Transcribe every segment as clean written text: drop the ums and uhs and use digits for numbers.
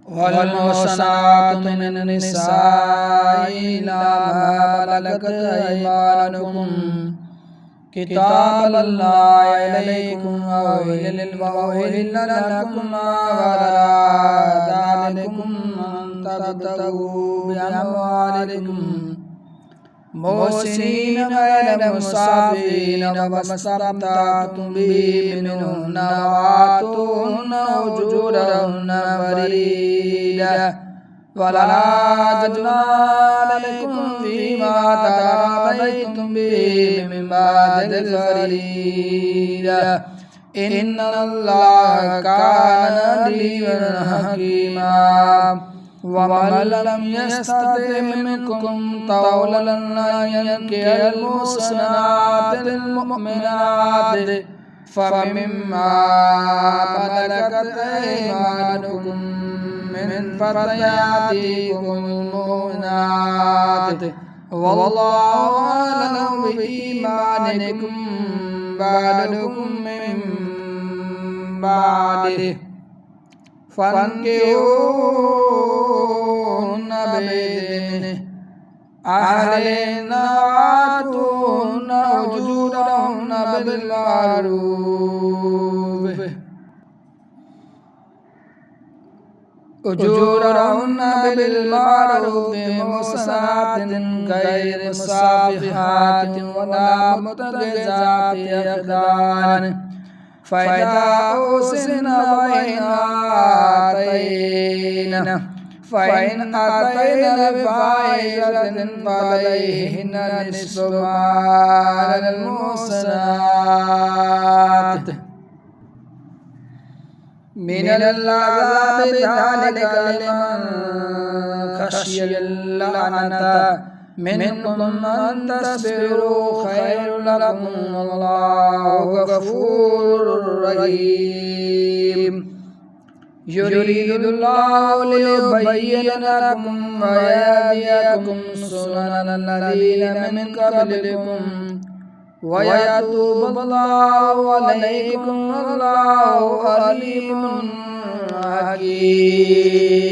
वल्मुहसनातु मिनन्निसाइ इल्ला मा मलकत अयमानुकुम किताबल्लाहि अलैकुम वउहिल्ला लकुम मा वराअ ज़ालिकुम अन तब्तगू बिअमवालिकुम मुहसिनीन गैर मुसाफिरीन वमस्तमतअतुम बिही मिनहुन्न वआतूहुन्न उजूरहुन्न फरीदा वला जुनाह अलैकुम फीमा तराबैतुम बिही मिन बादिल फरीदा इन्नल्लाह कान अलीमन हकीमा वमन लम यस्तति मिनकुम तौलन यनकिहल मुहसनातिल मुमिनाति फमिम्मा मलकत अयमानुकुम मिन फतयातिकुमुल मुमिनाति वल्लाहु अअलम बिईमानिकुम बादुकुम मिन बादिह फन्किहूहुन्न बिइज़्निहि अहलिन वआतूहुन्न उजूरहुन्न बिलमारूफ मुहसनातिन गैर मुसाफिहातिन वला मुतखिज़ाति अख़दान फ़इज़ा उहसिन फ़इन अतैन बिफ़ाहिशतिन फ़अलैहिन्न निस्फ़ु मा अलल मुहसनात मिनल अज़ाबि ज़ालिका लिमन खशियल लअनता मिनकुम अन तस्बिरू खैरुल लकुम वल्लाहु गफूरुर रहीम युरीदुल्लाहु लियुबय्यिन लकुम व यहदियकुम सुननल लज़ीना मिन क़ब्लिकुम व यतूबल्लाहु अलैकुम वल्लाहु अलीमुन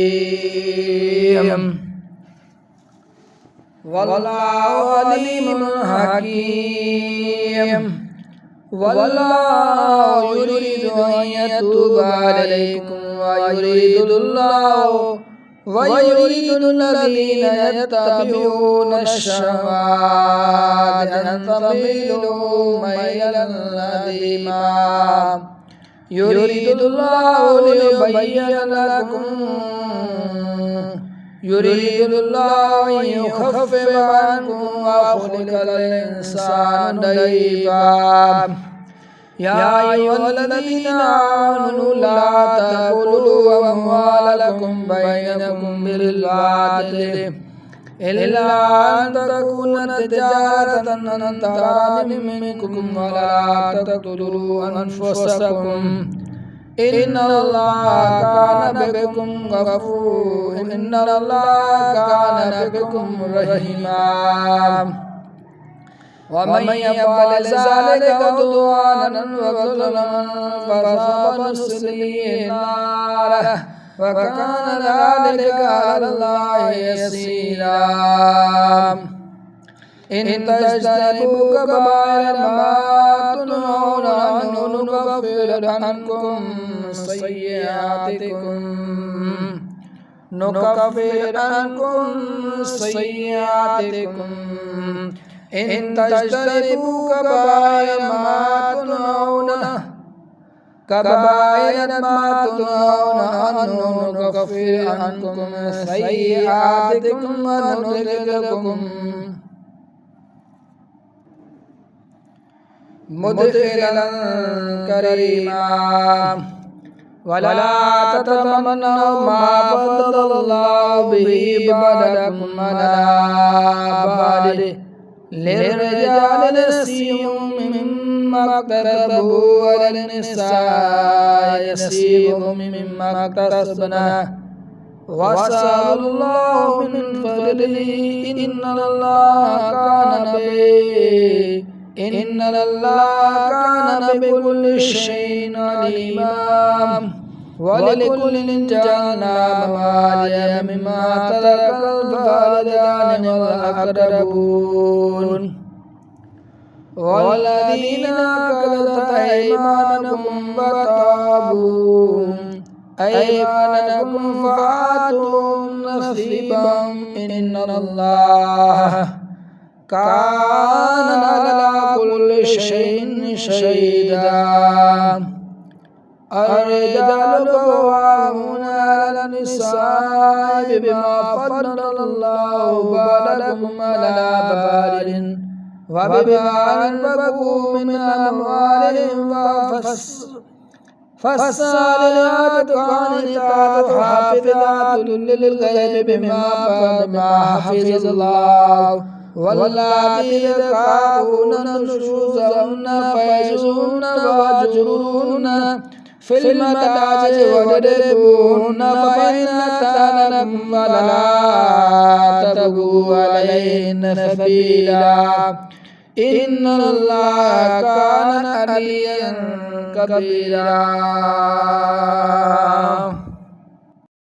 हकीम वल्लाहु अलीमुन हकीम वल्लाहु युरीदु अन यतूबा अलैकुम व युरीदुल लज़ीना यत्तबिऊन अश-शहवाति अन तमीलू मैलन अज़ीमा युरीदुल्लाहु लियुबय्यिन लकुम युरीदुल्लाहु अन युख़फ़्फ़िफ़ अन्कुम व ख़ुलिक़ल इंसानु दईफ़ा या अय्युहल्लज़ीना आमनू ला ताकुलू अम्वालकुम बैनकुम बिल-बातिल इल्ला अन तकूना तिजारतन अन तरादिम मिनकुम व ला तक़्तुलू अनफुसकुम इन्नल्लाहा कान बिकुम रहीमा वमन यफ़अल ज़ालिका उद्वानन व ज़ुल्मन फसौफ़ नुस्लिहि नार व कान ज़ालिका अलल्लाहि यसीरा इन तज्तनिबू कबाइर मा तुनहौन अन्हु नुकफ़्फ़िर अन्कुम सय्यिआतिकुम इन तज्तनिबू कबाइर मा तुनहौन अन्हु नुकफ़्फ़िर अन्कुम सय्यिआतिकुम व नुदखिलकुम मुदखिलन करीमा वला ततमन्नौ मा फ़द्दलल्लाहु बिही बअदकुम अला बअद लिर्रिजालि नसीबुम मिम्मा इक्तसबू व लिन्निसाइ नसीबुम मिम्मा इक्तसबना वस्अलुल्लाह मिन फज़लिही इन्नल्लाह कान बिकुल्लि शैइन अलीमा ولكل جعلنا موالي مما ترك الوالدان والأقربون والذين عقدت أيمانكم وتابوا أيمانكم فآتوهم نصيبهم إن الله كان على كل شيء شهيدا الرجال قوامون على النساء بما فضل الله بعضهم على بعض وبما أنفقوا من أموالهم فالصالحات قانتات حافظات للغيب بما حفظ الله واللاتي يخافون نشوزهن فيعظوهن واهجروهن في المضاجع واضربوهن فإن أطعنكم فلا تبغوا عليهن سبيلا إن الله كان عليا كبيرا.